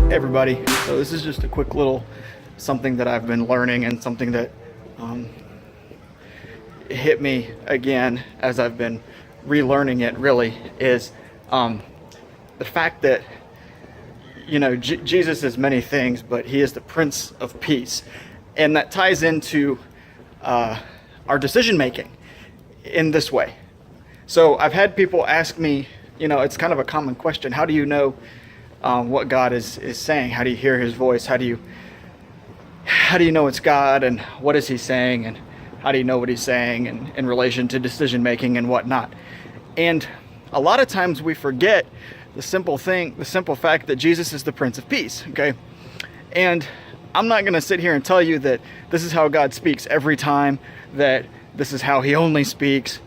Hey everybody, so this is just a quick little something that I've been learning and something that hit me again as I've been relearning it really is the fact that, you know, Jesus is many things, but he is the Prince of Peace. And that ties into our decision making in this way. So I've had people ask me, you know, it's kind of a common question. How do you know what God is saying? How do you hear his voice? How do you know it's God, and what is he saying, and how do you know what he's saying in relation to decision making and whatnot? And a lot of times we forget the simple fact that Jesus is the Prince of Peace, okay? And I'm not going to sit here and tell you that this is how God speaks every time, that this is how he only speaks,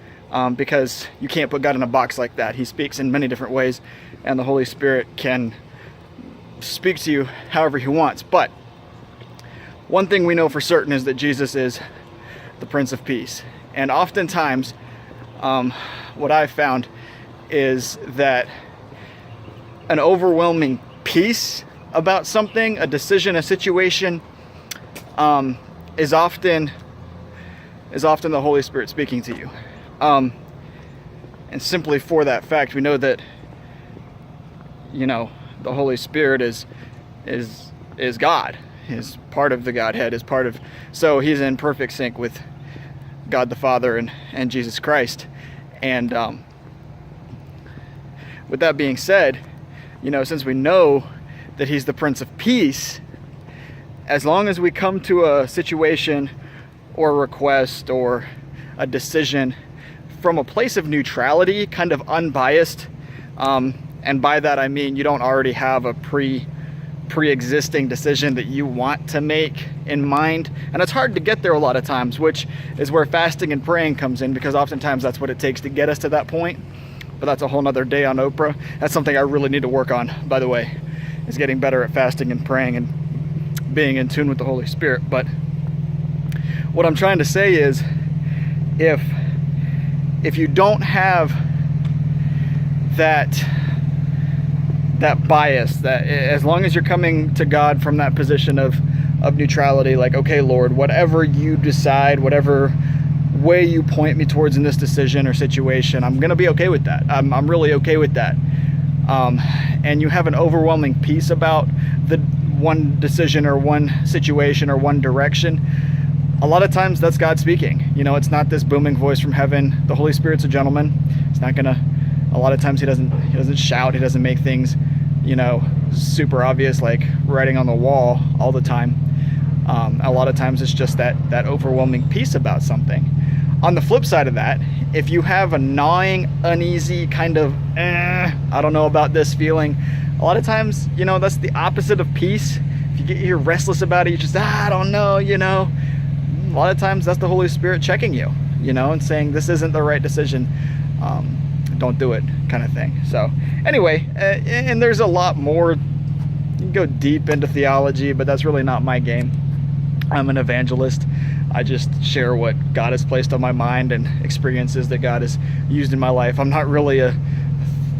because you can't put God in a box like that. He speaks in many different ways, and the Holy Spirit can speak to you however he wants. But one thing we know for certain is that Jesus is the Prince of Peace. And oftentimes, what I've found is that an overwhelming peace about something, a decision, a situation, is often the Holy Spirit speaking to you. And simply for that fact, we know that, you know, the Holy Spirit is God, is part of the Godhead, so he's in perfect sync with God the Father and Jesus Christ. And with that being said, you know, since we know that he's the Prince of Peace, as long as we come to a situation or a request or a decision from a place of neutrality, kind of unbiased, and by that I mean you don't already have a pre-existing decision that you want to make in mind. And it's hard to get there a lot of times, which is where fasting and praying comes in, because oftentimes that's what it takes to get us to that point. But that's a whole nother day on Oprah. That's something I really need to work on, by the way, is getting better at fasting and praying and being in tune with the Holy Spirit. But what I'm trying to say is, if you don't have that bias, that as long as you're coming to God from that position of neutrality, like, okay, Lord, whatever you decide, whatever way you point me towards in this decision or situation, I'm gonna be okay with that. I'm really okay with that. And you have an overwhelming peace about the one decision or one situation or one direction, a lot of times that's God speaking. You know, it's not this booming voice from heaven. The Holy Spirit's a gentleman. It's not gonna, a lot of times he doesn't shout, he doesn't make things, you know, super obvious, like writing on the wall all the time. A lot of times it's just that overwhelming peace about something. On the flip side of that, if you have a gnawing, uneasy kind of, I don't know about this feeling, a lot of times, you know, that's the opposite of peace. If you're restless about it, you just, I don't know, you know. A lot of times that's the Holy Spirit checking you, you know, and saying this isn't the right decision. Don't do it, kind of thing. So anyway, and there's a lot more. You can go deep into theology, but that's really not my game. I'm an evangelist. I just share what God has placed on my mind and experiences that God has used in my life. I'm not really a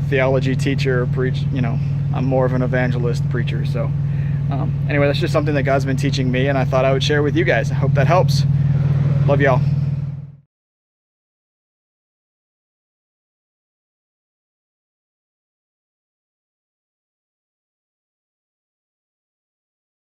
theology teacher or preach, you know, I'm more of an evangelist preacher. So anyway, that's just something that God's been teaching me, and I thought I would share with you guys. I hope that helps. Love y'all.